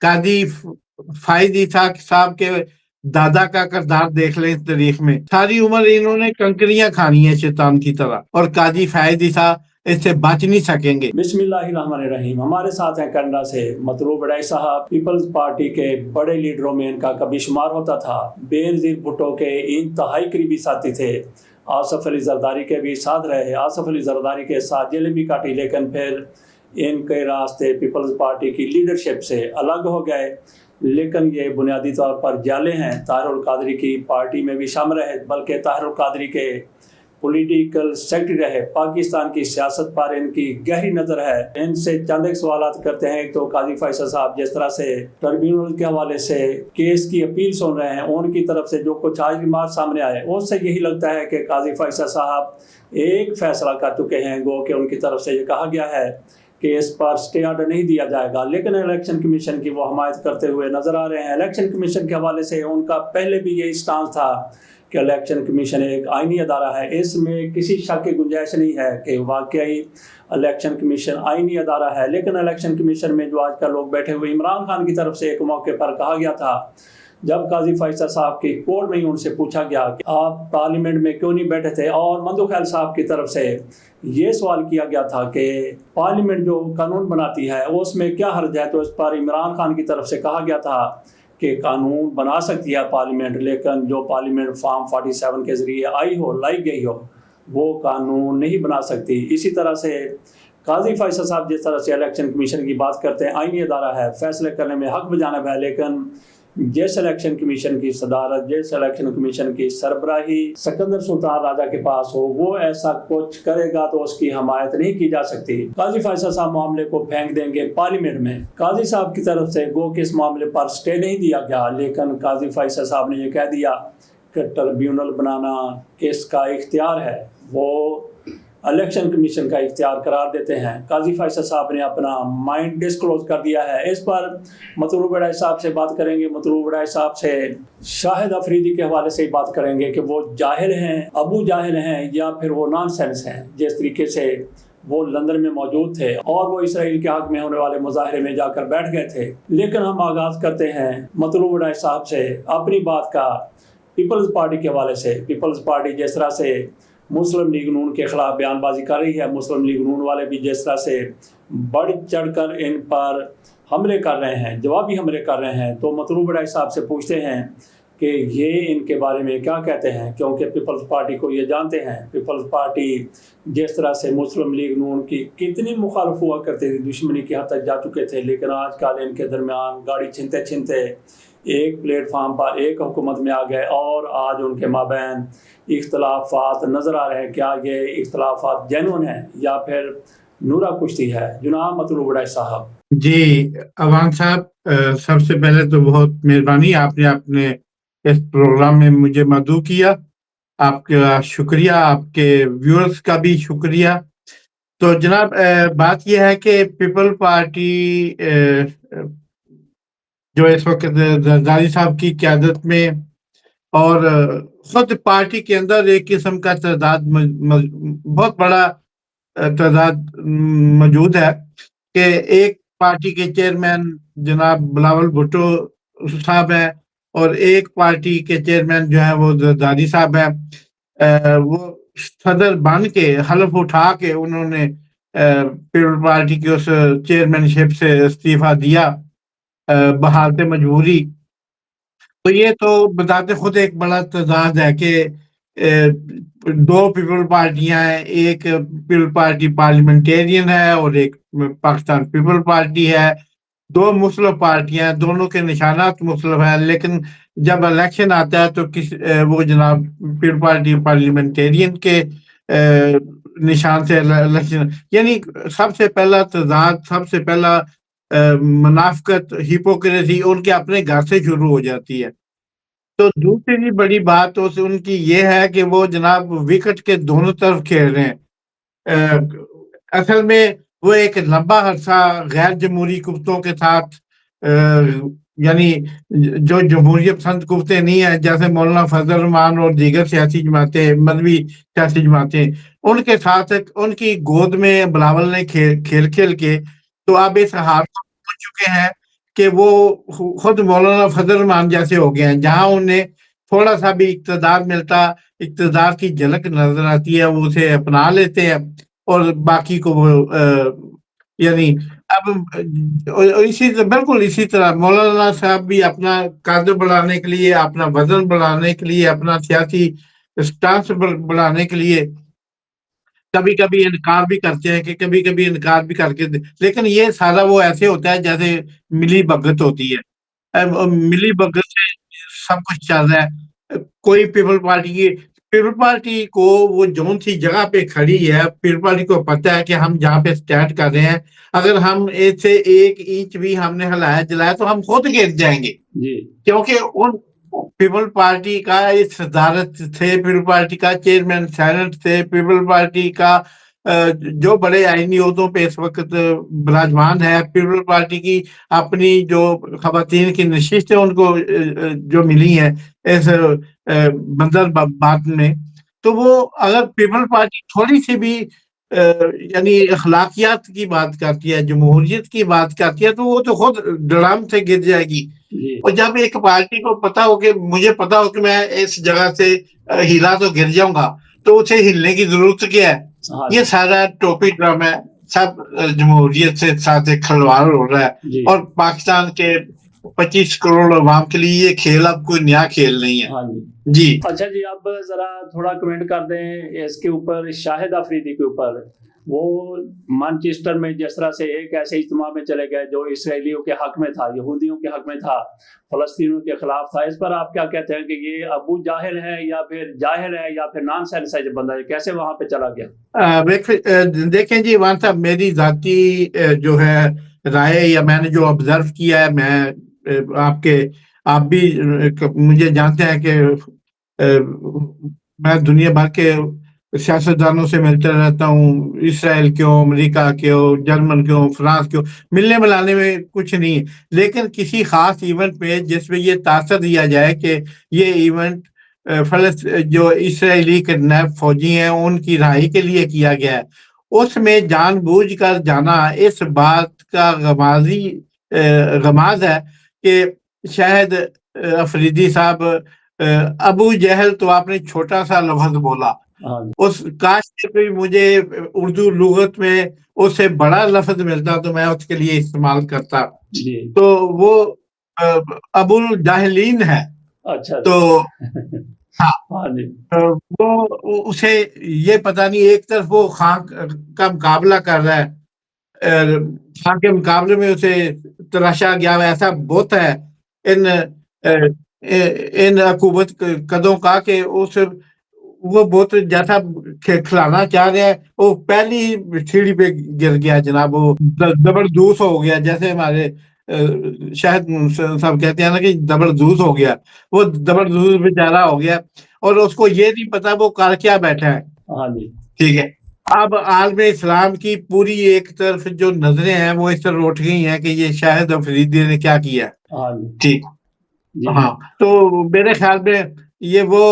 قاضی فائز عیسیٰ صاحب کے دادا کا کردار دیکھ لیں اس تاریخ میں، ساری عمر انہوں نے کنکریاں کھانی ہیں شیطان کی طرح، اور قاضی فائز عیسیٰ اس سے بچ نہیں سکیں گے۔ بسم اللہ الرحمن الرحیم۔ ہمارے ساتھ ہیں کینیڈا سے مطلوب وڈائی صاحب، پیپلز پارٹی کے بڑے لیڈروں میں ان کا کبھی شمار ہوتا تھا، بینظیر بھٹو کے انتہائی قریبی ساتھی تھے، آصف علی زرداری کے بھی ساتھ رہے، آصف علی زرداری کے ساتھ جیلیں بھی کاٹی، لیکن پھر ان کے راستے پیپلز پارٹی کی لیڈرشپ سے الگ ہو گئے۔ لیکن یہ بنیادی طور پر جالے ہیں، طاہر القادری کی پارٹی میں بھی شامل رہے، بلکہ طاہر القادری کے پولیٹیکل سیکرٹری رہے۔ پاکستان کی سیاست پر ان کی گہری نظر ہے۔ ان سے چند ایک سوالات کرتے ہیں۔ ایک تو قاضی فیصل صاحب جس طرح سے ٹربیونل کے حوالے سے کیس کی اپیل سن رہے ہیں، ان کی طرف سے جو کچھ آج ریمارک سامنے آئے، اس سے یہی لگتا ہے کہ قاضی فیصل صاحب ایک فیصلہ کر چکے ہیں، گو کہ ان کی طرف سے یہ کہا گیا ہے کہ اس پر سٹے آرڈر نہیں دیا جائے گا، لیکن الیکشن کمیشن کی وہ حمایت کرتے ہوئے نظر آ رہے ہیں۔ الیکشن کمیشن کے حوالے سے ان کا پہلے بھی یہی سٹانس تھا کہ الیکشن کمیشن ایک آئینی ادارہ ہے، اس میں کسی شک کی گنجائش نہیں ہے کہ واقعی الیکشن کمیشن آئینی ادارہ ہے۔ لیکن الیکشن کمیشن میں جو آج کل لوگ بیٹھے ہوئے، عمران خان کی طرف سے ایک موقع پر کہا گیا تھا، جب قاضی فیصل صاحب کی کورٹ میں ہی ان سے پوچھا گیا کہ آپ پارلیمنٹ میں کیوں نہیں بیٹھے تھے، اور مندو خیل صاحب کی طرف سے یہ سوال کیا گیا تھا کہ پارلیمنٹ جو قانون بناتی ہے اس میں کیا حرج ہے، تو اس پر عمران خان کی طرف سے کہا گیا تھا کہ قانون بنا سکتی ہے پارلیمنٹ، لیکن جو پارلیمنٹ فارم 47 کے ذریعے لائی گئی ہو وہ قانون نہیں بنا سکتی۔ اسی طرح سے قاضی فیصل صاحب جس طرح سے الیکشن کمیشن کی بات کرتے ہیں، آئینی ادارہ ہے، فیصلے کرنے میں حق بجانب ہے، لیکن جس الیکشن کمیشن کی صدارت، جس الیکشن کمیشن کی سربراہی سکندر سلطان راجہ کے پاس ہو، وہ ایسا کچھ کرے گا تو اس کی حمایت نہیں کی جا سکتی۔ قاضی فیصل صاحب معاملے کو پھینک دیں گے پارلیمنٹ میں۔ قاضی صاحب کی طرف سے گو کہ اس معاملے پر سٹے نہیں دیا گیا، لیکن قاضی فیصل صاحب نے یہ کہہ دیا کہ ٹربیونل بنانا کس کا اختیار ہے، وہ الیکشن کمیشن کا اختیار قرار دیتے ہیں۔ قاضی فیصل صاحب نے اپنا مائنڈ ڈسکلوز کر دیا ہے۔ اس پر مطلوب وڈائی صاحب سے بات کریں گے، مطلوب وڈائی صاحب سے شاہد افریدی کے حوالے سے بات کریں گے کہ وہ جاہل ہیں، ابو جاہل ہیں، یا پھر وہ نان سینس ہیں۔ جس طریقے سے وہ لندن میں موجود تھے اور وہ اسرائیل کے حق میں ہونے والے مظاہرے میں جا کر بیٹھ گئے تھے۔ لیکن ہم آغاز کرتے ہیں مطلوب وڈائی صاحب سے اپنی بات کا پیپلز پارٹی کے حوالے سے۔ پیپلز پارٹی جس طرح سے مسلم لیگ نون کے خلاف بیان بازی کر رہی ہے، مسلم لیگ نون والے بھی جس طرح سے بڑھ چڑھ کر ان پر حملے کر رہے ہیں، جوابی حملے کر رہے ہیں، تو مطلوب وڈائی صاحب سے پوچھتے ہیں کہ یہ ان کے بارے میں کیا کہتے ہیں، کیونکہ پیپلز پارٹی کو یہ جانتے ہیں، پیپلز پارٹی جس طرح سے مسلم لیگ نون کی کتنی مخالف ہوا کرتے تھے، دشمنی کی حد تک جا چکے تھے، لیکن آج کل ان کے درمیان گاڑی چھنتے چھنتے ایک پلیٹ فارم پر ایک حکومت میں آ گئے، اور آج ان کے مابین اختلافات نظر آ رہے ہیں۔ کیا یہ اختلافات جینون ہیں یا پھر نورا کشتی ہے؟ جناب مطلوب وڈائی صاحب۔ جی عوام صاحب، سب سے پہلے تو بہت مہربانی، آپ نے اپنے اس پروگرام میں مجھے مدعو کیا، آپ کا شکریہ، آپ کے ویورز کا بھی شکریہ۔ تو جناب بات یہ ہے کہ پیپل پارٹی جو اس وقت زرداری صاحب کی قیادت میں اور خود پارٹی کے اندر ایک قسم کا تعداد بہت بڑا تعداد موجود ہے کہ ایک پارٹی کے چیئرمین جناب بلاول بھٹو صاحب ہیں اور ایک پارٹی کے چیئرمین جو ہے وہ زرداری صاحب ہیں۔ وہ صدر بن کے حلف اٹھا کے انہوں نے پیپل پارٹی کی اس چیئرمین شپ سے استعفیٰ دیا بحالت مجبوری۔ تو یہ تو بتاتے خود ایک بڑا تضاد ہے کہ دو پیپل پارٹیاں ہیں، ایک پیپل پارٹی پارلیمنٹیرین ہے اور ایک پاکستان پیپل پارٹی ہے، دو مسلم پارٹیاں ہیں، دونوں کے نشانات مسلم ہیں، لیکن جب الیکشن آتا ہے تو وہ جناب پیپل پارٹی پارلیمنٹیرین کے نشان سے الیکشن، یعنی سب سے پہلا تضاد، سب سے پہلا منافقت، ہپوکریسی ان کے اپنے گھر سے شروع ہو جاتی ہے۔ تو دوسری بڑی بات ان کی یہ ہے کہ وہ جناب وکٹ کے دونوں طرف کھیل رہے ہیں۔ اصل میں وہ ایک لمبا عرصہ غیر جمہوری قوتوں کے ساتھ، یعنی جو جمہوریت پسند قوتیں نہیں ہیں، جیسے مولانا فضل الرحمان اور دیگر سیاسی جماعتیں، مذہبی سیاسی جماعتیں، ان کے ساتھ ان کی گود میں بلاول نے کھیل کے تو اب اس حال کو پہنچ چکے ہیں کہ وہ خود مولانا فضل الرحمان جیسے ہو گئے ہیں، جہاں انہیں تھوڑا سا بھی اقتدار ملتا، اقتدار کی جھلک نظر آتی ہے، وہ اسے اپنا لیتے ہیں اور باقی کو وہ یعنی اب اسی بالکل اسی طرح مولانا صاحب بھی اپنا قد بڑھانے کے لیے، اپنا وزن بڑھانے کے لیے، اپنا سیاسی اسٹانس بڑھانے کے لیے کبھی کبھی انکار بھی کرتے ہیں، کہ کبھی کبھی انکار بھی کر کے لیکن یہ سارا وہ ایسے ہوتا ہے جیسے ملی بھگت ہوتی ہے، ملی بھگت سے سب کچھ چل رہا ہے۔ کوئی پیپل پارٹی کو وہ جون سی جگہ پہ کھڑی ہے، پیپل پارٹی کو پتہ ہے کہ ہم جہاں پہ سٹینڈ کر رہے ہیں، اگر ہم سے 1 انچ بھی ہم نے ہلایا جلایا تو ہم خود گر جائیں گے، جی کیونکہ ان پیپل پارٹی کا صدارت تھے، پیپل پارٹی کا چیئرمین سینٹ تھے، پیپل پارٹی کا جو بڑے آئینی عہدوں پہ اس وقت براجمان ہے، پیپل پارٹی کی اپنی جو خواتین کی نشستیں ان کو جو ملی ہیں اس بندر بات میں، تو وہ اگر پیپل پارٹی تھوڑی سی بھی یعنی اخلاقیات کی بات کرتی ہے، جمہوریت کی بات کرتی ہے، تو وہ تو خود ڈرام سے گر جائے گی۔ جی اور جب ایک پارٹی کو پتا ہو کہ مجھے پتا ہو کہ میں اس جگہ سے ہلا تو گر جاؤں گا، تو اسے ہلنے کی ضرورت کیا ہے؟ ہاں یہ سارا ٹوپی ڈرام ہے، سب جمہوریت سے ساتھ ایک کھلواڑ ہو رہا ہے، جی اور پاکستان کے 25 کروڑ عوام کے لیے یہ کھیل اب کوئی نیا کھیل نہیں ہے۔ ہاں جی جی اچھا جی، اب ذرا تھوڑا کمنٹ کر دیں اس کے اوپر، شاہد افریدی کے اوپر۔ وہ مانچسٹر میں جس طرح سے ایک ایسے اجتماع میں چلے گئے جو اسرائیلیوں کے حق میں تھا، یہودیوں کے حق میں تھا، فلسطینیوں کے خلاف تھا، اس پر آپ کیا کہتے ہیں کہ یہ ابو جاہل ہے یا پھر جاہل ہے یا پھر نان سینس ہے بندہ، کیسے وہاں پہ چلا گیا؟ دیکھیں جی وہاں صاحب، میری ذاتی جو ہے رائے، یا میں نے جو آبزرو کیا ہے، میں آپ بھی مجھے جانتے ہیں کہ میں دنیا بھر کے سیاستدانوں سے ملتا رہتا ہوں، اسرائیل کیوں، امریکہ کیوں، جرمن کیوں، فرانس کیوں، ملنے ملانے میں کچھ نہیں ہے، لیکن کسی خاص ایونٹ پہ جس میں یہ تاثر دیا جائے کہ یہ ایونٹ جو اسرائیلی کڈنیپ فوجی ہیں ان کی رہائی کے لیے کیا گیا ہے، اس میں جان بوجھ کر جانا اس بات کا غماز ہے کہ شاید افریدی صاحب، ابو جہل تو آپ نے چھوٹا سا لفظ بولا، ہاں جی اس کاش سے بھی مجھے اردو لغت میں اس سے بڑا لفظ ملتا تو میں اس کے لیے استعمال کرتا، جی تو وہ ابو الجاہلین ہے، اچھا تو ہاں ہاں جی وہ اسے یہ پتہ نہیں، ایک طرف وہ خان کا مقابلہ کر رہا ہے، خان کے مقابلے میں اسے تراشا گیا، ایسا بہت ہے ان حکومت قدوں کا کہ وہ بہت جیسا کھلانا چاہ رہا ہے، وہ پہلی سیڑھی پہ گر گیا جناب، وہ زبردوس ہو گیا، جیسے ہمارے شاہد صاحب کہتے ہیں نا کہ زبردوس ہو گیا، وہ زبردوس بیچارہ ہو گیا، اور اس کو یہ نہیں پتا وہ کر کیا بیٹھا ہے۔ ہاں جی ٹھیک ہے، اب عالم اسلام کی پوری ایک طرف جو نظریں ہیں وہ اس طرح اٹھ گئی ہیں کہ یہ شاہد افریدی نے کیا کیا، ہاں جی ٹھیک، جی ہاں، تو میرے خیال میں یہ وہ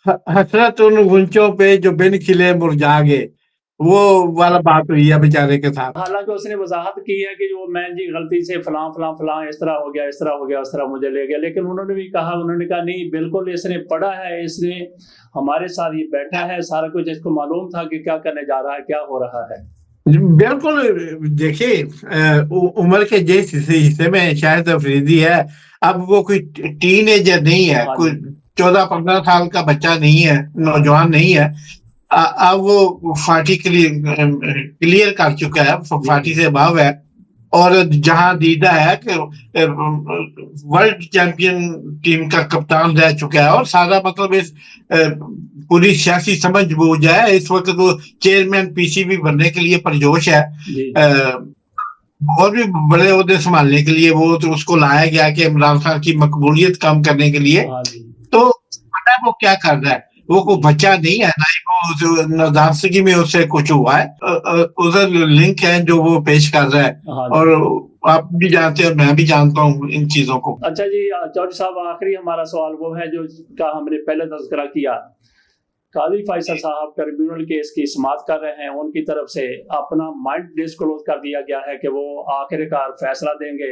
حسرت ان غنچوں پہ جو بن کھلے مرجا گئے، وہ والا بات ہوئی ہے بیچارے کے ساتھ۔ حالانکہ اس نے وضاحت کی ہے کہ جو میں جی غلطی سے فلاں فلاں فلاں اس طرح ہو گیا، اس طرح ہو گیا، اس طرح مجھے لے گیا، لیکن انہوں نے بھی کہا، انہوں نے کہا نہیں بالکل اس نے پڑھا ہے، اس نے ہمارے ساتھ یہ بیٹھا ہے، سارا کچھ اس کو معلوم تھا کہ کیا کرنے جا رہا ہے، کیا ہو رہا ہے۔ بالکل، دیکھیے عمر کے جس حصے میں شاہد افریدی ہے، اب وہ کوئی ٹین ایجر نہیں ہے، کوئی 14-15 سال کا بچہ نہیں ہے، نوجوان نہیں ہے، اب وہ 40 کلیئر کر چکا ہے، 40 سے ابو ہے، اور جہاں دیدہ ہے کہ ورلڈ چیمپئن ٹیم کا کپتان رہ چکا ہے، اور سارا مطلب اس پوری سیاسی سمجھ بوجھ ہے، اس وقت وہ چیئرمین پی سی بی بننے کے لیے پرجوش ہے، اور بھی بڑے عہدے سنبھالنے کے لیے وہ تو اس کو لایا گیا کہ عمران خان کی مقبولیت کم کرنے کے لیے، تو پتہ ہے وہ کیا کر رہا ہے، وہ کوئی بچہ نہیں ہے، نہ ہی وہ نادانستگی میں اس سے کچھ ہوا ہے، ادھر لنک ہے جو وہ پیش کر رہا ہے، اور آپ بھی جانتے ہیں اور میں بھی جانتا ہوں ان چیزوں کو۔ اچھا جی چودھری صاحب، آخری ہمارا سوال وہ ہے جو کا ہم نے پہلے تذکرہ کیا، قاضی فیصل صاحب ٹریبیونل کیس کی سماعت کر رہے ہیں، ان کی طرف سے اپنا مائنڈ ڈسکلوز کر دیا گیا ہے کہ وہ آخر کار فیصلہ دیں گے